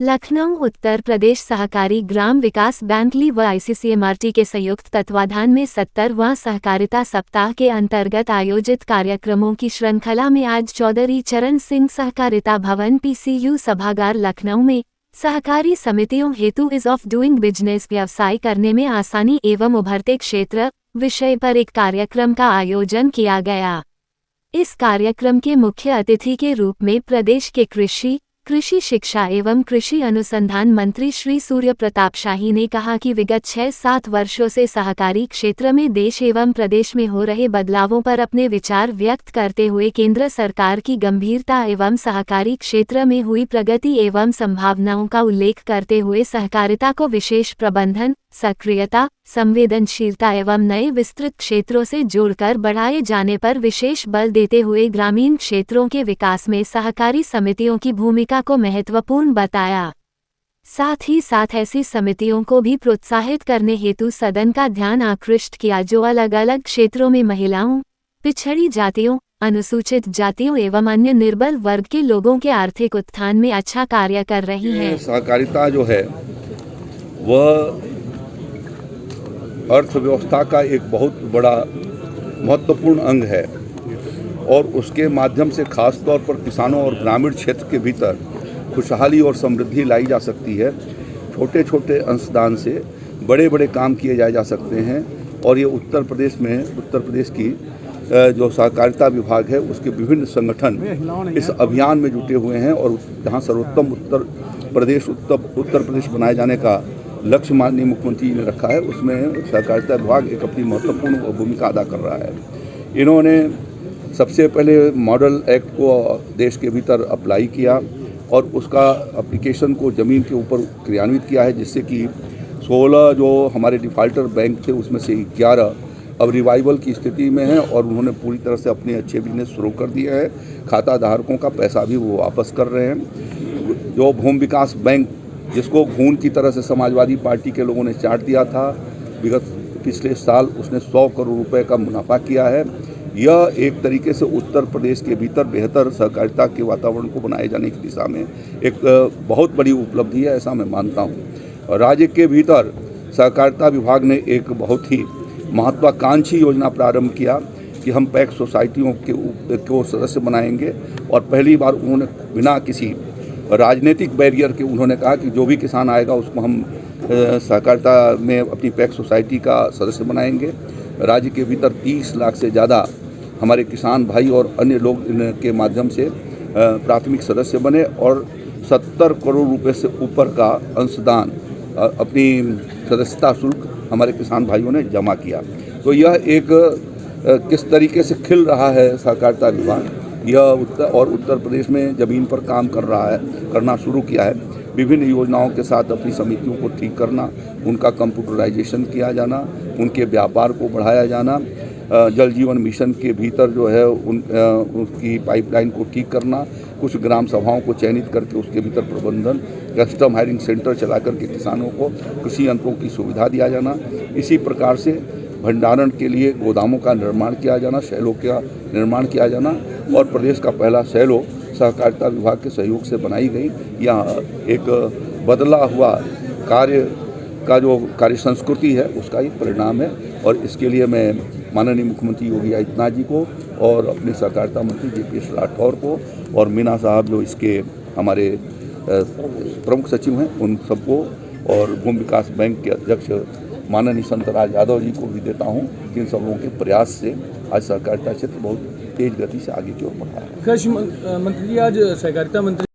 लखनऊ उत्तर प्रदेश सहकारी ग्राम विकास बैंक ली व आईसीसीएमआरटी के संयुक्त तत्वाधान में 70वां सहकारिता सप्ताह के अंतर्गत आयोजित कार्यक्रमों की श्रृंखला में आज चौधरी चरण सिंह सहकारिता भवन पीसीयू सभागार लखनऊ में सहकारी समितियों हेतु इज ऑफ डूइंग बिजनेस व्यवसाय करने में आसानी एवं उभरते क्षेत्र विषय पर एक कार्यक्रम का आयोजन किया गया। इस कार्यक्रम के मुख्य अतिथि के रूप में प्रदेश के कृषि शिक्षा एवं कृषि अनुसंधान मंत्री श्री सूर्य प्रताप शाही ने कहा कि विगत 6-7 वर्षों से सहकारी क्षेत्र में देश एवं प्रदेश में हो रहे बदलावों पर अपने विचार व्यक्त करते हुए केंद्र सरकार की गंभीरता एवं सहकारी क्षेत्र में हुई प्रगति एवं संभावनाओं का उल्लेख करते हुए सहकारिता को विशेष प्रबंधन, सक्रियता, संवेदनशीलता एवं नए विस्तृत क्षेत्रों से जोड़कर बढ़ाए जाने पर विशेष बल देते हुए ग्रामीण क्षेत्रों के विकास में सहकारी समितियों की भूमिका को महत्वपूर्ण बताया। साथ ही साथ ऐसी समितियों को भी प्रोत्साहित करने हेतु सदन का ध्यान आकृष्ट किया जो अलग अलग क्षेत्रों में महिलाओं, पिछड़ी जातियों, अनुसूचित जातियों एवं अन्य निर्बल वर्ग के लोगों के आर्थिक उत्थान में अच्छा कार्य कर रही है। सहकारिता जो है वह अर्थव्यवस्था का एक बहुत बड़ा महत्वपूर्ण अंग है और उसके माध्यम से खास तौर पर किसानों और ग्रामीण क्षेत्र के भीतर खुशहाली और समृद्धि लाई जा सकती है। छोटे छोटे अंशदान से बड़े बड़े काम किए जा सकते हैं और ये उत्तर प्रदेश की जो सहकारिता विभाग है उसके विभिन्न संगठन इस अभियान में जुटे हुए हैं और जहाँ सर्वोत्तम उत्तर प्रदेश बनाए जाने का लक्ष्य माननीय मुख्यमंत्री जी ने रखा है, उसमें सहकारिता विभाग एक अपनी महत्वपूर्ण भूमिका अदा कर रहा है। इन्होंने सबसे पहले मॉडल एक्ट को देश के भीतर अप्लाई किया और उसका एप्लीकेशन को ज़मीन के ऊपर क्रियान्वित किया है, जिससे कि 16 जो हमारे डिफ़ाल्टर बैंक थे उसमें से 11 अब रिवाइवल की स्थिति में हैं और उन्होंने पूरी तरह से अपने अच्छे बिजनेस शुरू कर दिए हैं। खाता धारकों का पैसा भी वो वापस कर रहे हैं। जो भूमि विकास बैंक जिसको खून की तरह से समाजवादी पार्टी के लोगों ने चाट दिया था, विगत पिछले साल उसने 100 करोड़ रुपए का मुनाफा किया है। यह एक तरीके से उत्तर प्रदेश के भीतर बेहतर सहकारिता के वातावरण को बनाए जाने की दिशा में एक बहुत बड़ी उपलब्धि है, ऐसा मैं मानता हूँ। राज्य के भीतर सहकारिता विभाग ने एक बहुत ही महत्वाकांक्षी योजना प्रारंभ किया कि हम पैक्स सोसाइटियों को सदस्य बनाएंगे और पहली बार उन्होंने बिना किसी राजनीतिक बैरियर के उन्होंने कहा कि जो भी किसान आएगा उसको हम सहकारिता में अपनी पैक्स सोसाइटी का सदस्य बनाएंगे। राज्य के भीतर 30 लाख से ज़्यादा हमारे किसान भाई और अन्य लोग इनके माध्यम से प्राथमिक सदस्य बने और 70 करोड़ रुपए से ऊपर का अंशदान अपनी सदस्यता शुल्क हमारे किसान भाइयों ने जमा किया। तो यह एक किस तरीके से खिल रहा है सहकारिता विभाग, यह उत्तर प्रदेश में ज़मीन पर काम करना शुरू किया है। विभिन्न योजनाओं के साथ अपनी समितियों को ठीक करना, उनका कंप्यूटराइजेशन किया जाना, उनके व्यापार को बढ़ाया जाना, जल जीवन मिशन के भीतर जो है उसकी पाइपलाइन को ठीक करना, कुछ ग्राम सभाओं को चयनित करके उसके भीतर प्रबंधन, कस्टम हायरिंग सेंटर चला करके किसानों को कृषि यंत्रों की सुविधा दिया जाना। इसी प्रकार से भंडारण के लिए गोदामों का निर्माण किया जाना, शैलों का निर्माण किया जाना और प्रदेश का पहला शैलो सहकारिता विभाग के सहयोग से बनाई गई। यहाँ एक बदला हुआ कार्य संस्कृति है उसका ही परिणाम है और इसके लिए मैं माननीय मुख्यमंत्री योगी आदित्यनाथ जी को और अपने सहकारिता मंत्री JPS राठौर को और मीना साहब जो इसके हमारे प्रमुख सचिव हैं उन सबको और भूमि विकास बैंक के अध्यक्ष माननीय संतराज यादव जी को भी देता हूं कि इन सब लोगों के प्रयास से आज सहकारिता क्षेत्र बहुत तेज गति से आगे की ओर बढ़ा है। कृषि मंत्री आज सहकारिता मंत्री